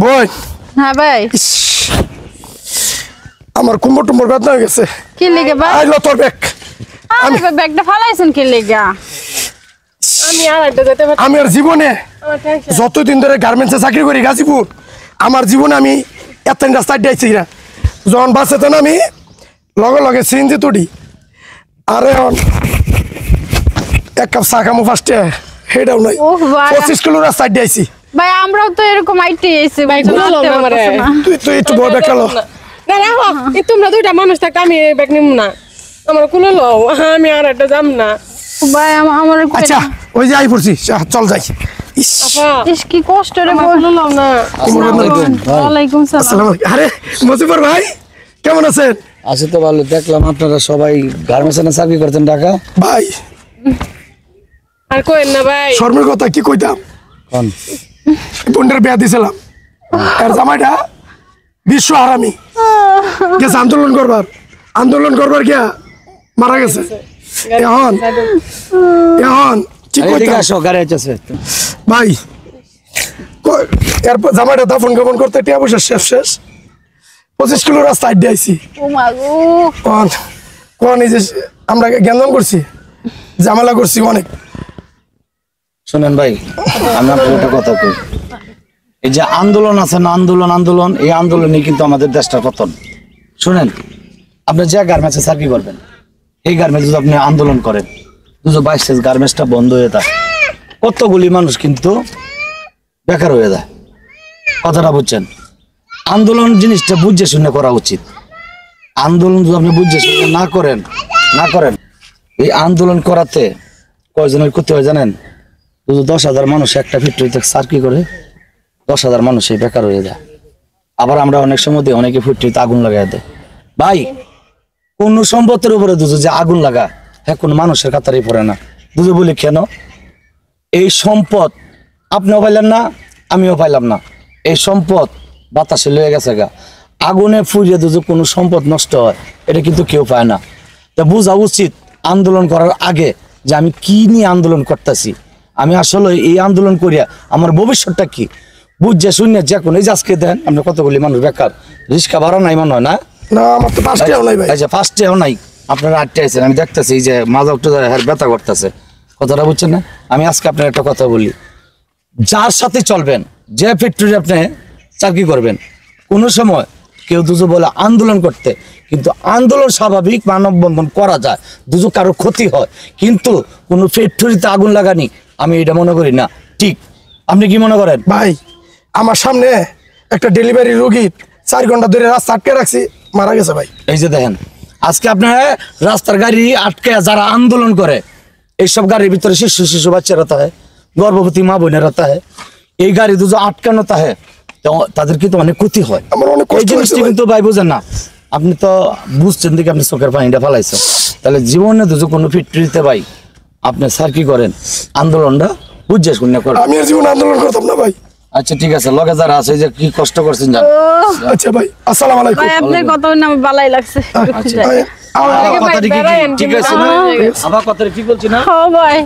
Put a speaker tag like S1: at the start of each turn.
S1: বোন।
S2: হ্যাঁ ভাই।
S1: আমার কুমড় টুমড় বাদ হয়ে গেছে।
S2: কি লিগে ভাই?
S1: আইলো তোর ব্যাগ।
S2: আমি ব্যাগটা ফালাইছেন কি লিগা?
S1: আমি আর জীবনে যতদিন ধরে গার্মেন্টসে চাকরি করি গাজীপুর, আমার জীবনে আমি এত রাস্তা দিয়েছি না। যখন বাসেতেন আমি লগে লগে সিএনজি তুড়ি। আরে এক কাপ চা খামো ফার্স্টে, হেটাও নাই। 25 কিলো রাস্তা দিয়েছি
S2: ভাই। আমরাও তো এরকম আইটি এসে ভাই।
S1: তুই একটু বড় ব্যাগ খেলো
S3: না রাখো। তোমরা দুইটা মানুষ থাকতে আমি এই ব্যাগ নিব না। আমার কোলে লও, আমি আর একটা যাম না
S2: ভাই। আমার
S1: আচ্ছা ওই যে আই পড়ছি, চল যাই।
S2: ইস কি কষ্ট রে
S3: লও না।
S2: ওয়ালাইকুম সালাম।
S1: আসসালামু আলাইকুম। আরে মুজিবুর ভাই কেমন আছেন?
S4: আছি তো ভালো। দেখলাম আপনারা সবাই গার্মেন্টসে চাকরি করতেন ঢাকা।
S1: ভাই
S3: আর কইেন না ভাই।
S1: শর্মের কথা কি কইতাম,
S4: কোন
S1: বোনের বিয়া দিছিলাম, এর জামাইটা বিশ্ব হারামি গেছে আন্দোলন করবার গিয়া মারা গেছে। এখন কি কইতাম ভাই, এরপর জামাইটা দাফন কাফন করতে টিয়া পয়সা শেষ 25 কিলো রাস্তা আইডি আইছি।
S2: ও মা গো।
S1: কোন এই যে আমরা জ্ঞান করছি, ঝামেলা করছি অনেক।
S4: শুনেন ভাই, আমি আপনার একটা কথা কই। এই যে আন্দোলন আছে না, আন্দোলন এই আন্দোলনে কিন্তু আমাদের দেশটা পতন। শুনেন, আপনি যে গার্মেন্টসে চাকরি করবেন, এই গার্মেন্টস যদি আপনি আন্দোলন করেন, 2022 গার্মেন্টসটা বন্ধ হয়ে যায়, কতগুলি মানুষ কিন্তু বেকার হয়ে যায়। কথাটা বুঝছেন? আন্দোলন জিনিসটা বুঝে শুনে করা উচিত। আন্দোলন যদি আপনি বুঝে শুনে না করেন, এই আন্দোলন করাতে কয়জনের ক্ষতি হয় জানেন? 10,000 মানুষ একটা ফ্যাক্টরিতে চাকরি করে, 10,000 মানুষ এই বেকার হয়ে যায়। আবার আমরা অনেক সময় দিয়ে অনেকে ফ্যাক্টরিতে আগুন লাগাই দেয়। ভাই, কোন সম্পদের উপরে যে আগুন লাগা, হ্যাঁ, কোন মানুষের কাতারে পড়ে না। বলি কেন? এই সম্পদ আপনিও পাইলেন না, আমিও পাইলাম না। এই সম্পদ বাতাসে লয়ে গেছে গা। আগুনে ফুরিয়ে কোনো সম্পদ নষ্ট হয়, এটা কিন্তু কেউ পায় না। তা বোঝা উচিত আন্দোলন করার আগে যে আমি কি নিয়ে আন্দোলন করতেছি, আমি আসলে এই আন্দোলন করিয়া আমার ভবিষ্যৎটা কি বুঝছে শুনে। যে কোনো এই যে আজকে দেন আপনি কতগুলি মানুষ বেকার, রিক্সা ভাড়া নাই মনে হয় না?
S1: আমার তো 5 টাকাও নাই ভাই।
S4: আচ্ছা, 5 টাকাও নাই, আপনারা 8 টাকা আছেন। আমি দেখতেছি এই যে মাজা একটু ব্যথা করতেছে। কথাটা বুঝছেন না? আমি আজকে আপনার একটা কথা বলি, যার সাথে চলবেন, যে ফ্যাক্টরি আপনি চাকরি করবেন, কোনো সময় কেউ বলে আন্দোলন করতে, কিন্তু আন্দোলন স্বাভাবিক, মানববন্ধন করা যায়, কারো ক্ষতি হয়, কিন্তু কোনো ফ্যাক্টরিতে আগুন লাগানি আমি এটা মনে করি না ঠিক। আপনি কি মনে করেন?
S1: ভাই, আমার সামনে একটা ডেলিভারি রোগী 4 ঘন্টা ধরে রাস্তা আটকে রাখছি, মারা গেছে ভাই।
S4: এই যে দেখেন, আজকে আপনার রাস্তার গাড়ি আটকে যারা আন্দোলন করে, এইসব গাড়ির ভিতরে শিশু বাচ্চারা থাকে, গর্ভবতী মা বোনেরা থাকে, এই গাড়ি আটকানো থাকে, তাদের কিন্তু অনেক ক্ষতি হয়। এই জিনিসটি কিন্তু ভাই বুঝেন না। আপনি তো বুঝছেন দেখে আপনি চোখের পানিটা ফেলাইছেন। তাহলে জীবনে কোনো ফ্যাক্টরিতে ভাই আপনি স্যার কি করেন, আন্দোলনটা বুঝছে শুনে করেন।
S1: আমি আর জীবন আন্দোলন করতাম না ভাই।
S4: আচ্ছা ঠিক আছে, লগে যারা আছে যে কি কষ্ট করছেন জান।
S1: আচ্ছা ভাই, আসসালামু আলাইকুম।
S2: ভাই আপনার কথা না ভালোই লাগছে।
S4: আচ্ছা, কথা ঠিক আছে না? আবার কথা ঠিক বলছি না?
S2: হ্যাঁ ভাই।